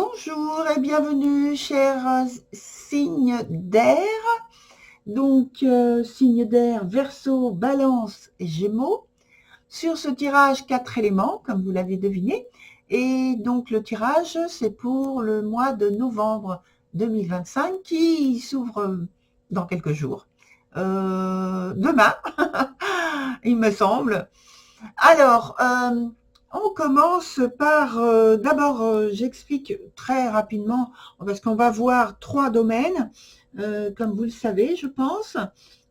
Bonjour et bienvenue, chers signes d'air. Donc, signes d'air, Verseau, Balance et Gémeaux. Sur ce tirage, 4 éléments, comme vous l'avez deviné. Et donc, le tirage, c'est pour le mois de novembre 2025 qui s'ouvre dans quelques jours. Demain, il me semble. Alors, on commence par, d'abord, j'explique très rapidement, parce qu'on va voir 3 domaines, comme vous le savez, je pense.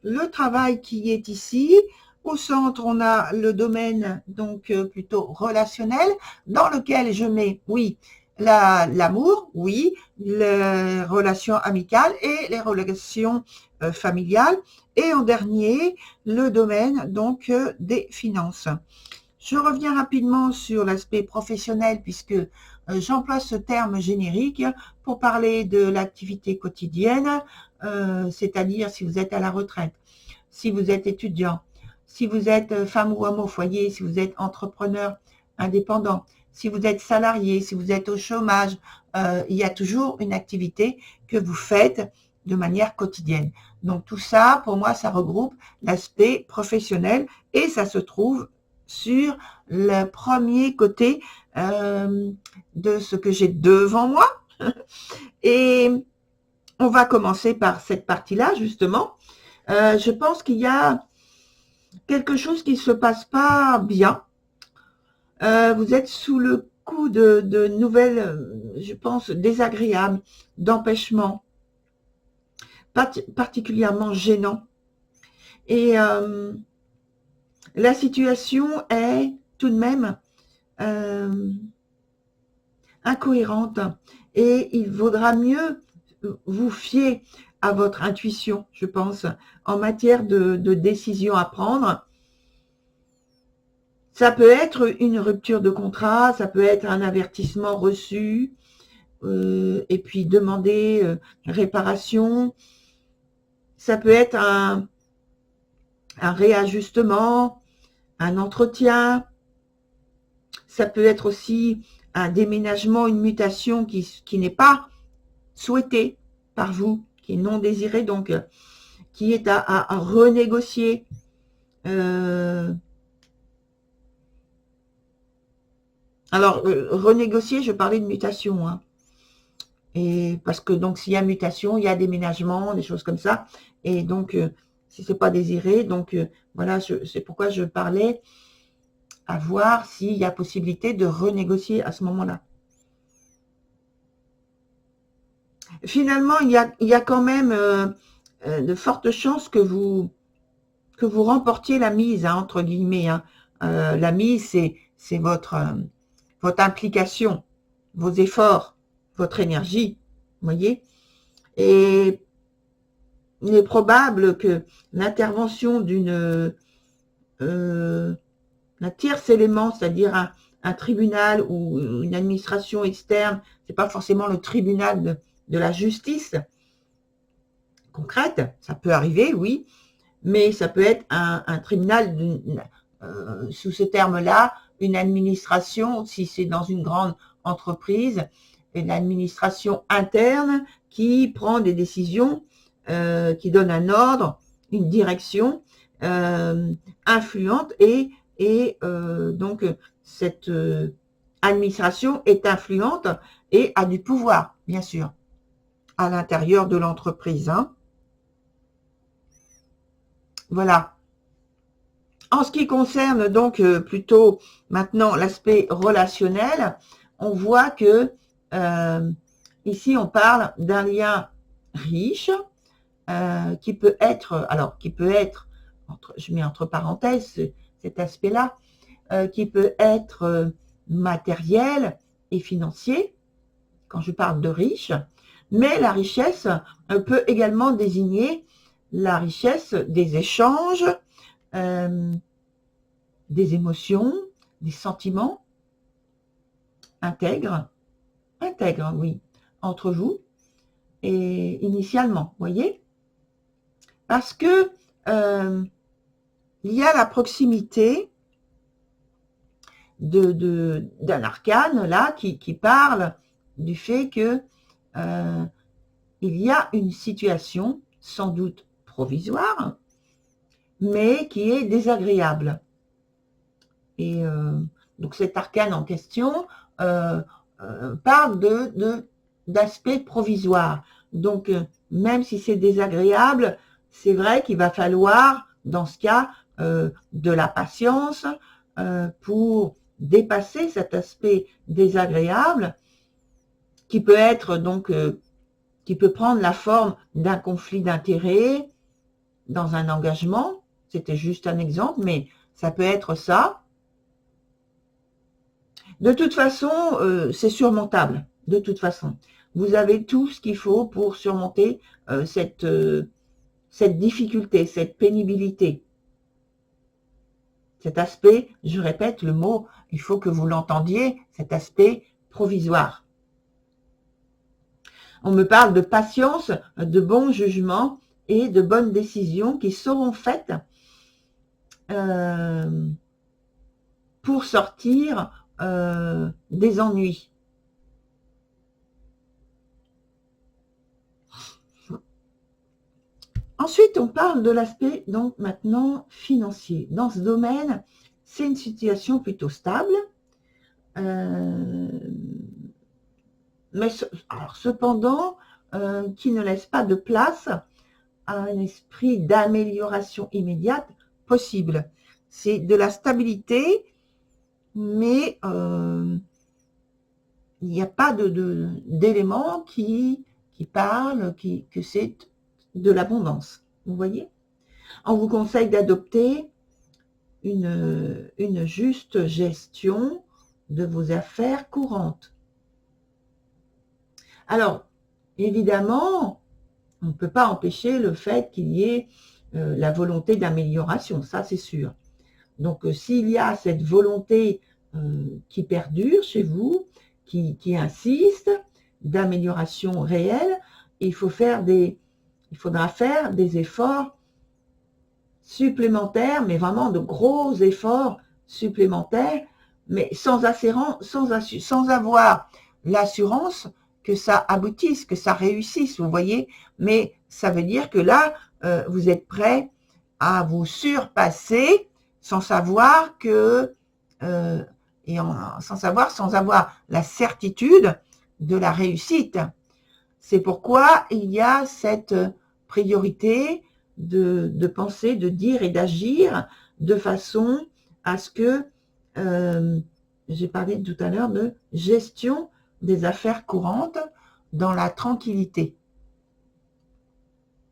Le travail qui est ici. Au centre, on a le domaine donc plutôt relationnel, dans lequel je mets, oui, l'amour, oui, les relations amicales et les relations familiales. Et en dernier, le domaine donc des finances. Je reviens rapidement sur l'aspect professionnel puisque j'emploie ce terme générique pour parler de l'activité quotidienne, c'est-à-dire si vous êtes à la retraite, si vous êtes étudiant, si vous êtes femme ou homme au foyer, si vous êtes entrepreneur indépendant, si vous êtes salarié, si vous êtes au chômage, il y a toujours une activité que vous faites de manière quotidienne. Donc tout ça, pour moi, ça regroupe l'aspect professionnel et ça se trouve sur le premier côté de ce que j'ai devant moi. Et on va commencer par cette partie-là, justement. Je pense qu'il y a quelque chose qui ne se passe pas bien. Vous êtes sous le coup de nouvelles, je pense, désagréables, d'empêchements, particulièrement gênants. Et la situation est tout de même incohérente et il vaudra mieux vous fier à votre intuition, je pense, en matière de décision à prendre. Ça peut être une rupture de contrat, ça peut être un avertissement reçu, et puis demander réparation. Ça peut être un réajustement, un entretien. Ça peut être aussi un déménagement, une mutation qui n'est pas souhaitée par vous, qui est non désirée, donc qui est à renégocier. Alors, renégocier, je parlais de mutation, hein. Et parce que donc s'il y a mutation, il y a déménagement, des choses comme ça. Et donc, si c'est pas désiré, donc voilà, c'est pourquoi je parlais à voir s'il y a possibilité de renégocier à ce moment-là. Finalement, il y a quand même de fortes chances que vous remportiez la mise, hein, entre guillemets, hein. La mise, c'est votre implication, vos efforts, votre énergie, vous voyez. Et il est probable que l'intervention d'un tierce élément, c'est-à-dire un tribunal ou une administration externe, c'est pas forcément le tribunal de la justice concrète, ça peut arriver, oui, mais ça peut être un tribunal sous ce terme-là, une administration, si c'est dans une grande entreprise, une administration interne qui prend des décisions, qui donne un ordre, une direction influente et donc cette administration est influente et a du pouvoir, bien sûr, à l'intérieur de l'entreprise, hein. Voilà. En ce qui concerne donc plutôt maintenant l'aspect relationnel, on voit que ici on parle d'un lien riche qui peut être, je mets entre parenthèses cet aspect-là, qui peut être matériel et financier, quand je parle de riche, mais la richesse peut également désigner la richesse des échanges, des émotions, des sentiments intègres, oui, entre vous et initialement, voyez, parce que il y a la proximité d'un arcane là qui parle du fait que il y a une situation sans doute provisoire, mais qui est désagréable. Et donc cet arcane en question parle d'aspect provisoire. Donc même si c'est désagréable, c'est vrai qu'il va falloir, dans ce cas, de la patience pour dépasser cet aspect désagréable qui peut être donc qui peut prendre la forme d'un conflit d'intérêts dans un engagement. C'était juste un exemple, mais ça peut être ça. De toute façon, c'est surmontable. De toute façon, vous avez tout ce qu'il faut pour surmonter cette difficulté, cette pénibilité. Cet aspect, je répète le mot, il faut que vous l'entendiez, cet aspect provisoire. On me parle de patience, de bon jugement et de bonnes décisions qui seront faites pour sortir des ennuis. Ensuite, on parle de l'aspect donc maintenant financier. Dans ce domaine, c'est une situation plutôt stable. Mais alors, cependant, qui ne laisse pas de place à un esprit d'amélioration immédiate possible. C'est de la stabilité, mais il n'y a pas d'éléments qui parlent que c'est de l'abondance. Vous voyez? On vous conseille d'adopter une juste gestion de vos affaires courantes. Alors, évidemment, on ne peut pas empêcher le fait qu'il y ait la volonté d'amélioration, ça c'est sûr. Donc, s'il y a cette volonté qui perdure chez vous, qui insiste, d'amélioration réelle, il faudra faire des efforts supplémentaires, mais vraiment de gros efforts supplémentaires, mais sans avoir l'assurance que ça aboutisse, que ça réussisse, vous voyez. Mais ça veut dire que là, vous êtes prêt à vous surpasser sans avoir sans avoir la certitude de la réussite. C'est pourquoi il y a cette priorité de penser, de dire et d'agir de façon à ce que, j'ai parlé tout à l'heure de gestion des affaires courantes dans la tranquillité,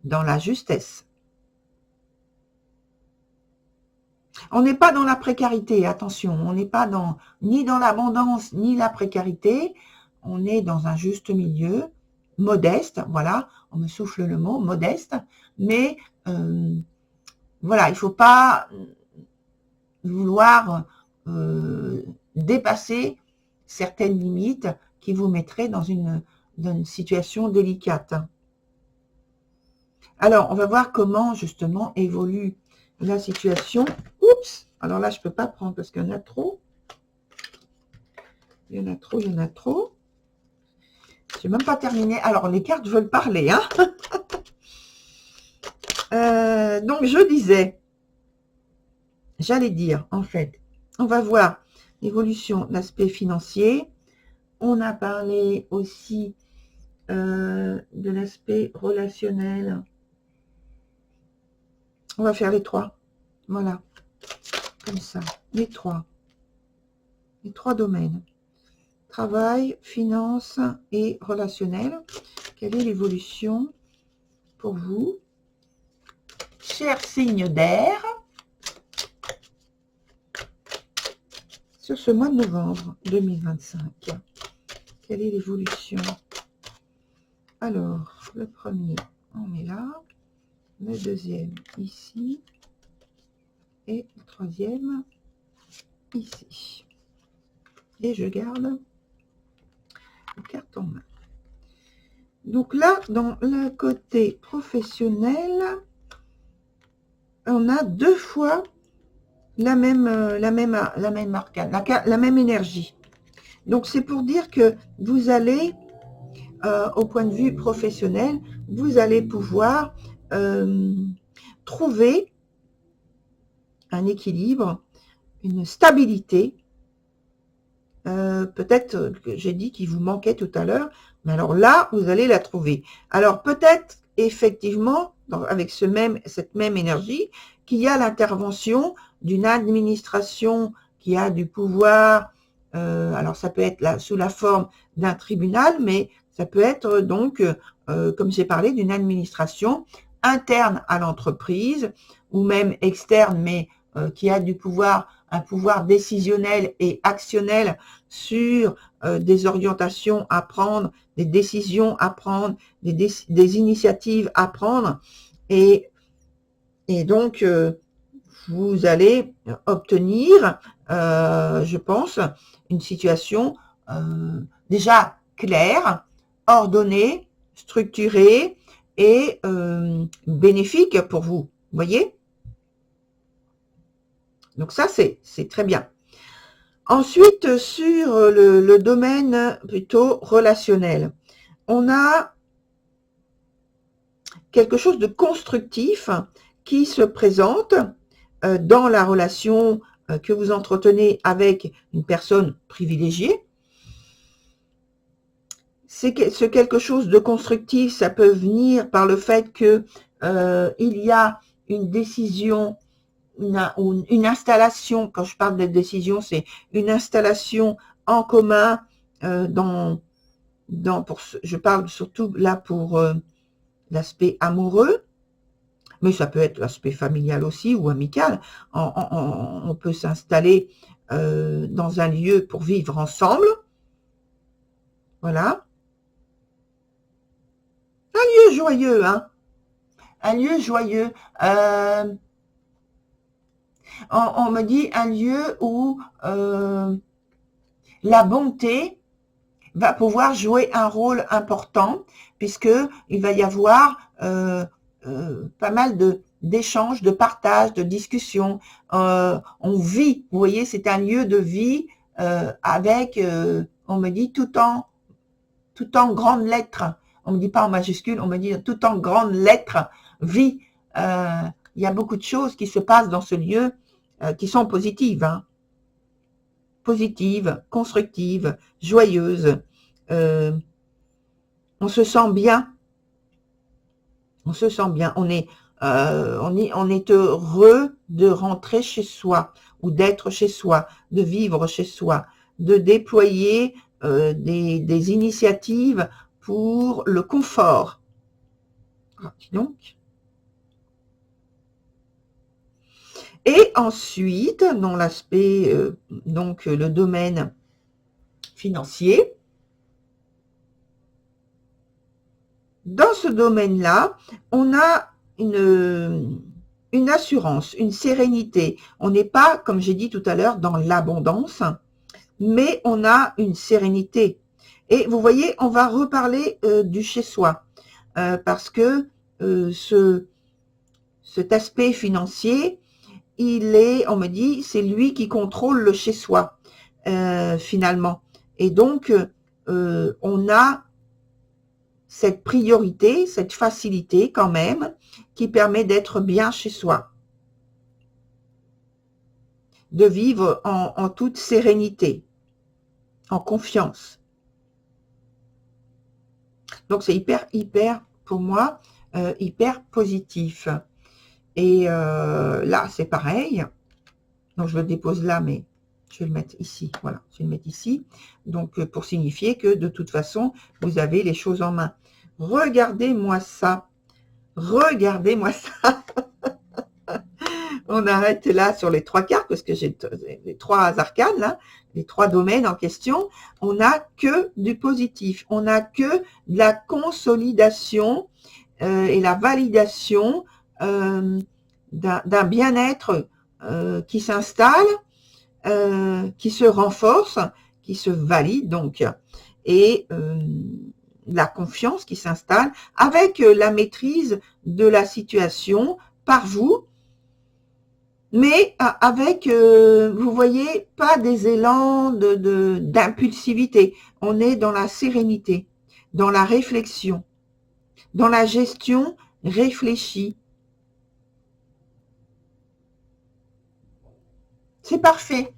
dans la justesse. On n'est pas dans la précarité, attention, on n'est pas ni dans l'abondance ni la précarité, on est dans un juste milieu, modeste, voilà, on me souffle le mot, modeste, mais voilà, il ne faut pas vouloir dépasser certaines limites qui vous mettraient dans une situation délicate. Alors, on va voir comment justement évolue la situation. Oups, alors là, je ne peux pas prendre parce qu'il y en a trop. Il y en a trop. Je n'ai même pas terminé. Alors, les cartes veulent parler. Hein. Donc, je disais, j'allais dire, en fait, on va voir l'évolution de l'aspect financier. On a parlé aussi de l'aspect relationnel. On va faire les trois. Voilà. Comme ça. Les trois domaines. Travail, finance et relationnel. Quelle est l'évolution pour vous, cher signe d'air, sur ce mois de novembre 2025? Quelle est l'évolution? Alors, le premier, on est là. Le deuxième, ici. Et le troisième, ici. Et je garde la carte en main. Donc là, dans le côté professionnel, on a deux fois la même arcane, la même énergie. Donc, c'est pour dire que vous allez, au point de vue professionnel, vous allez pouvoir trouver un équilibre, une stabilité. Peut-être que j'ai dit qu'il vous manquait tout à l'heure, mais alors là, vous allez la trouver. Alors peut-être effectivement, avec cette même énergie, qu'il y a l'intervention d'une administration qui a du pouvoir. Alors ça peut être sous la forme d'un tribunal, mais ça peut être donc, comme j'ai parlé, d'une administration interne à l'entreprise ou même externe, mais qui a du pouvoir, un pouvoir décisionnel et actionnel sur des orientations à prendre, des décisions à prendre, des initiatives à prendre. Et donc, vous allez obtenir, je pense, une situation déjà claire, ordonnée, structurée et bénéfique pour vous. Vous voyez? Donc ça, c'est très bien. Ensuite, sur le domaine plutôt relationnel, on a quelque chose de constructif qui se présente dans la relation que vous entretenez avec une personne privilégiée. Ce quelque chose de constructif, ça peut venir par le fait que il y a une décision, une installation. Quand je parle de décision, c'est une installation en commun je parle surtout là pour l'aspect amoureux, mais ça peut être l'aspect familial aussi ou amical. On peut s'installer dans un lieu pour vivre ensemble. Voilà. Un lieu joyeux, hein. Un lieu joyeux. On me dit un lieu où la bonté va pouvoir jouer un rôle important, puisque il va y avoir pas mal d'échanges, de partages, de discussions. On vit, vous voyez, c'est un lieu de vie avec, on me dit, tout en grandes lettres. On me dit pas en majuscule, on me dit tout en grandes lettres, vie. Il y a beaucoup de choses qui se passent dans ce lieu qui sont positives, hein. Positives, constructives, joyeuses. On se sent bien. On se sent bien. On est heureux de rentrer chez soi ou d'être chez soi, de vivre chez soi, de déployer des initiatives pour le confort. Dis donc. Et ensuite, dans l'aspect, donc le domaine financier, dans ce domaine-là, on a une assurance, une sérénité. On n'est pas, comme j'ai dit tout à l'heure, dans l'abondance, mais on a une sérénité. Et vous voyez, on va reparler du chez-soi, parce que cet aspect financier, on me dit, c'est lui qui contrôle le chez-soi, finalement. Et donc, on a cette priorité, cette facilité quand même, qui permet d'être bien chez soi, de vivre en toute sérénité, en confiance. Donc c'est hyper, pour moi, hyper positif. Et là, c'est pareil. Donc je le dépose là, mais je vais le mettre ici. Voilà, je vais le mettre ici. Donc pour signifier que de toute façon, vous avez les choses en main. Regardez-moi ça. Regardez-moi ça. On arrête là sur les 3 cartes parce que j'ai les 3 arcanes, là, les 3 domaines en question. On n'a que du positif. On n'a que de la consolidation et la validation d'un bien-être qui s'installe, qui se renforce, qui se valide donc, et la confiance qui s'installe avec la maîtrise de la situation par vous, mais avec, vous voyez, pas des élans d'impulsivité. On est dans la sérénité, dans la réflexion, dans la gestion réfléchie. C'est parfait.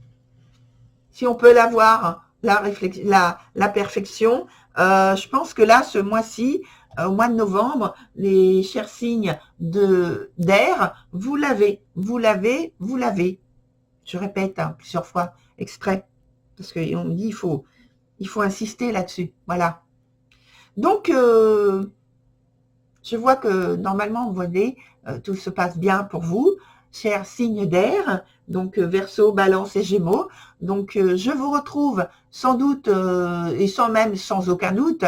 Si on peut l'avoir, la perfection, je pense que là, ce mois-ci, au mois de novembre, les chers signes d'air, vous l'avez, vous l'avez, vous l'avez. Je répète plusieurs fois exprès, parce qu'on me dit il faut insister là-dessus. Voilà. Donc, je vois que normalement, vous voyez, tout se passe bien pour vous, chers signes d'air, donc Verseau, Balance et Gémeaux. Donc, je vous retrouve sans doute, et sans aucun doute,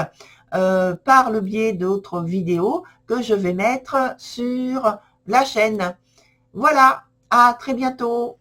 par le biais d'autres vidéos que je vais mettre sur la chaîne. Voilà, à très bientôt.